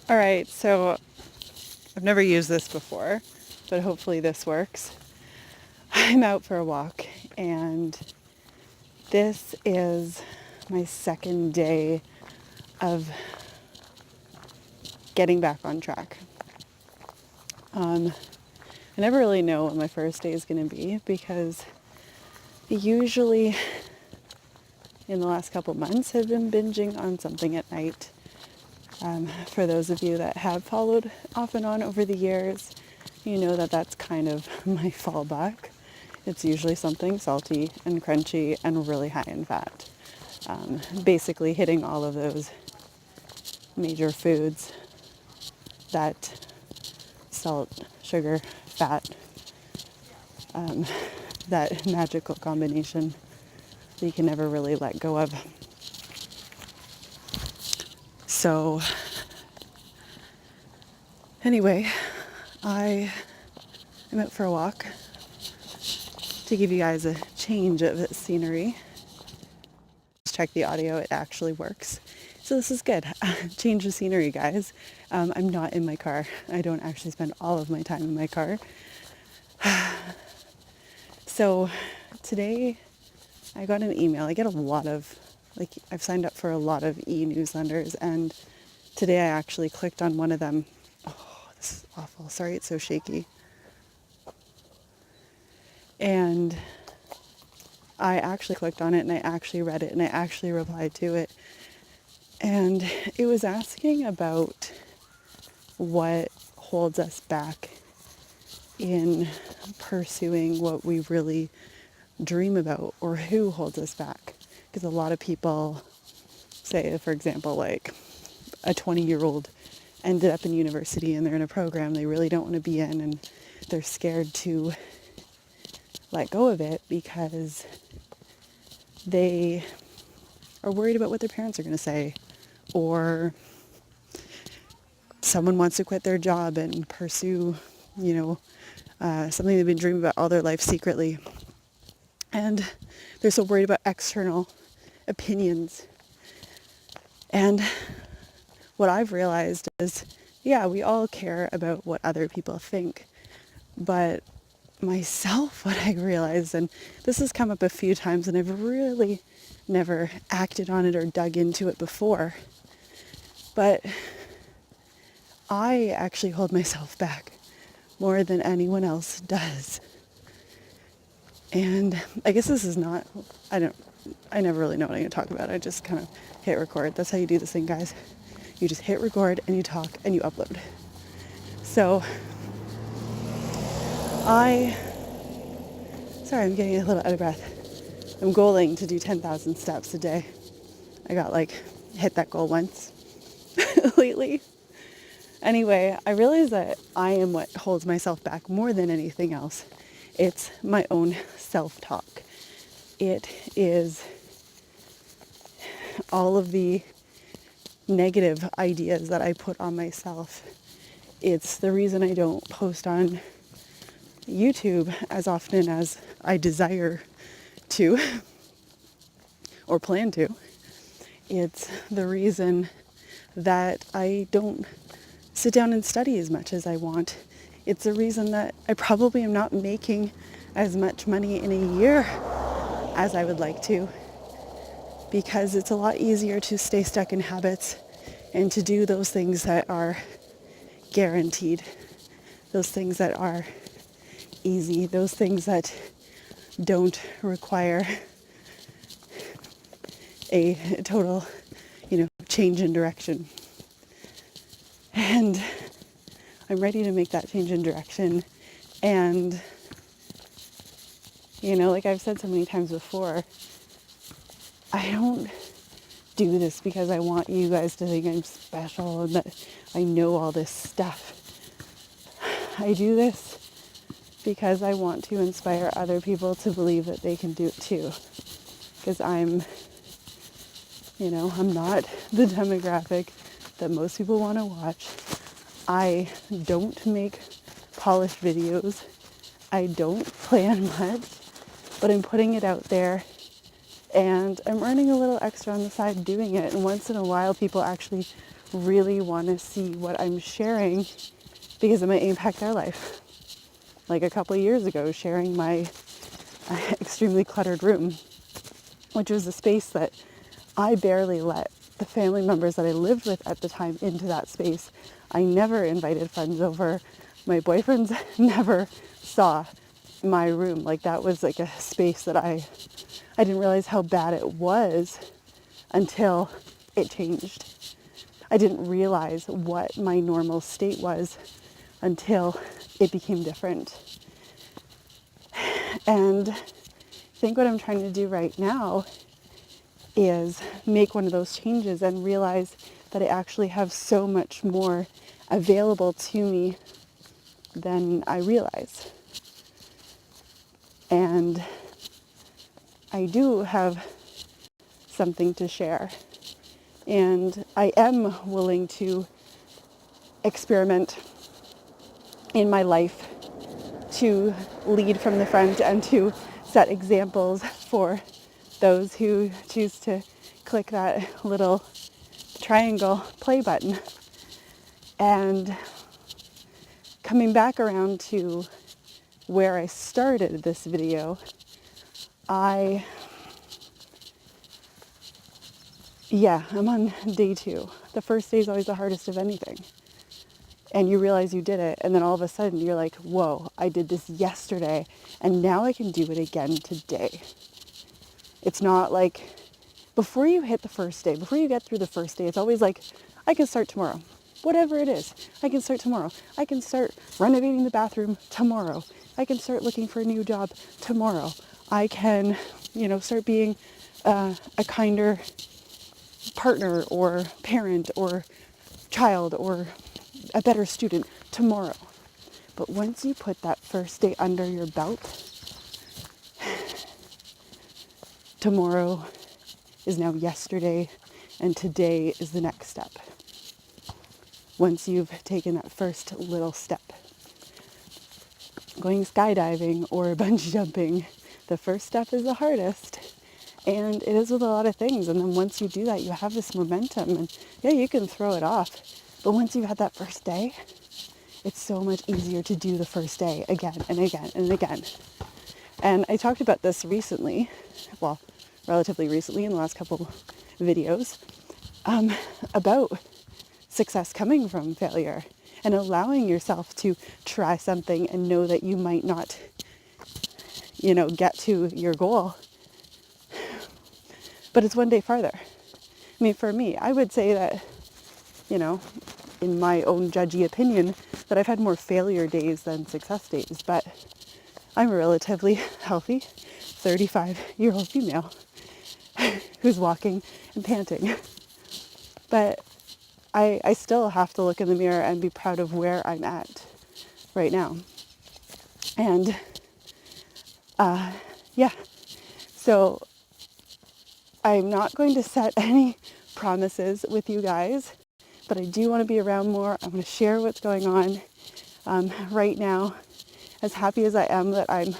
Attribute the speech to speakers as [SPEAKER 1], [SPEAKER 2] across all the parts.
[SPEAKER 1] All right, so I've never used this before, but hopefully this works. I'm out for a walk, and this is my second day of getting back on track. I never really know what my first day is going to be because usually in the last couple months I've been binging on something at night. For those of you that have followed off and on over the years, you know that that's kind of my fallback. It's usually something salty and crunchy and really high in fat. Basically hitting all of those major foods that salt, sugar, fat, that magical combination that you can never really let go of. So anyway, I am out for a walk to give you guys a change of scenery. Just check the audio, it actually works. So this is good. Change of scenery, guys. I'm not in my car. I don't actually spend all of my time in my car. So today I got an email. I get a lot of, I've signed up for a lot of e-newsletters, and today I actually clicked on one of them. Oh, this is awful. Sorry, it's so shaky. And I actually clicked on it, and I actually read it, and I actually replied to it. And it was asking about what holds us back in pursuing what we really dream about, or who holds us back. Because a lot of people say, for example, like a 20-year-old ended up in university and they're in a program they really don't want to be in, and they're scared to let go of it because they are worried about what their parents are going to say, or someone wants to quit their job and pursue, something they've been dreaming about all their life secretly. And they're so worried about external opinions. And what I've realized is, yeah, we all care about what other people think. But myself, what I realized, and this has come up a few times and I've really never acted on it or dug into it before, but I actually hold myself back more than anyone else does. And I guess this is not, I never really know what I'm going to talk about. I just kind of hit record. That's how you do this thing, guys. You just hit record and you talk and you upload. So sorry, I'm getting a little out of breath. I'm goaling to do 10,000 steps a day. I got hit that goal once lately. Anyway, I realize that I am what holds myself back more than anything else. It's my own self-talk. It is all of the negative ideas that I put on myself. It's the reason I don't post on YouTube as often as I desire to or plan to. It's the reason that I don't sit down and study as much as I want. It's the reason that I probably am not making as much money in a year as I would like to, because it's a lot easier to stay stuck in habits and to do those things that are guaranteed, those things that are easy, those things that don't require a total, change in direction. And I'm ready to make that change in direction. And, like I've said so many times before, I don't do this because I want you guys to think I'm special and that I know all this stuff. I do this because I want to inspire other people to believe that they can do it too. Because I'm not the demographic that most people want to watch. I don't make polished videos. I don't plan much, but I'm putting it out there and I'm earning a little extra on the side doing it. And once in a while, people actually really want to see what I'm sharing because it might impact their life. Like a couple of years ago, sharing my extremely cluttered room, which was a space that I barely let the family members that I lived with at the time into that space. I never invited friends over. My boyfriends never saw my room. Like that was like a space that I didn't realize how bad it was until it changed. I didn't realize what my normal state was until it became different. And I think what I'm trying to do right now is make one of those changes and realize that I actually have so much more available to me than I realize. And I do have something to share. And I am willing to experiment in my life to lead from the front and to set examples for those who choose to click that little triangle play button. And coming back around to where I started this video, I'm on day 2. The first day is always the hardest of anything. And you realize you did it, and then all of a sudden you're like, whoa, I did this yesterday, and now I can do it again today. It's not like, before you hit the first day, before you get through the first day, it's always like, I can start tomorrow. Whatever it is, I can start tomorrow. I can start renovating the bathroom tomorrow. I can start looking for a new job tomorrow. I can, start being a kinder partner or parent or child or a better student tomorrow. But once you put that first day under your belt, tomorrow is now yesterday, and today is the next step. Once you've taken that first little step, going skydiving or bungee jumping, the first step is the hardest. And it is with a lot of things. And then once you do that, you have this momentum. And yeah, you can throw it off. But once you've had that first day, it's so much easier to do the first day again and again and again. And I talked about this recently, well, relatively recently in the last couple videos, about success coming from failure and allowing yourself to try something and know that you might not, get to your goal. But it's one day farther. I mean, for me, I would say that, in my own judgy opinion, that I've had more failure days than success days. But I'm a relatively healthy 35-year-old female who's walking and panting. But I still have to look in the mirror and be proud of where I'm at right now. And so I'm not going to set any promises with you guys, but I do want to be around more. I want to share what's going on right now. As happy as I am that I'm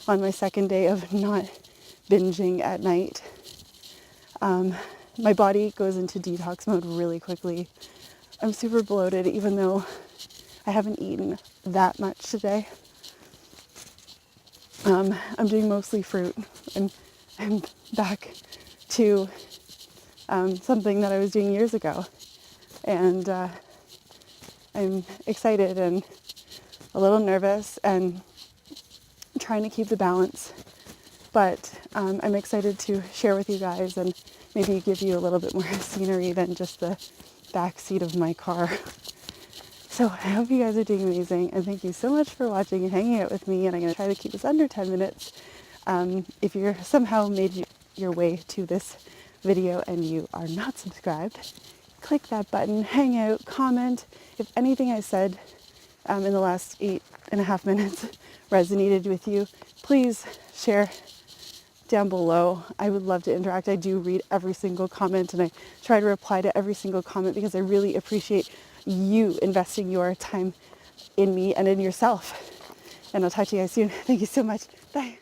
[SPEAKER 1] on my second day of not binging at night, my body goes into detox mode really quickly. I'm super bloated, even though I haven't eaten that much today. I'm doing mostly fruit, and I'm back to something that I was doing years ago. And I'm excited and a little nervous and trying to keep the balance. But I'm excited to share with you guys and maybe give you a little bit more scenery than just the back seat of my car. So I hope you guys are doing amazing, and thank you so much for watching and hanging out with me. And I'm going to try to keep this under 10 minutes. If you're somehow made your way to this video and you are not subscribed, click that button, hang out, comment. If anything I said in the last 8.5 minutes resonated with you, please share down below. I would love to interact. I do read every single comment, and I try to reply to every single comment because I really appreciate you investing your time in me and in yourself. And I'll talk to you guys soon. Thank you so much. Bye.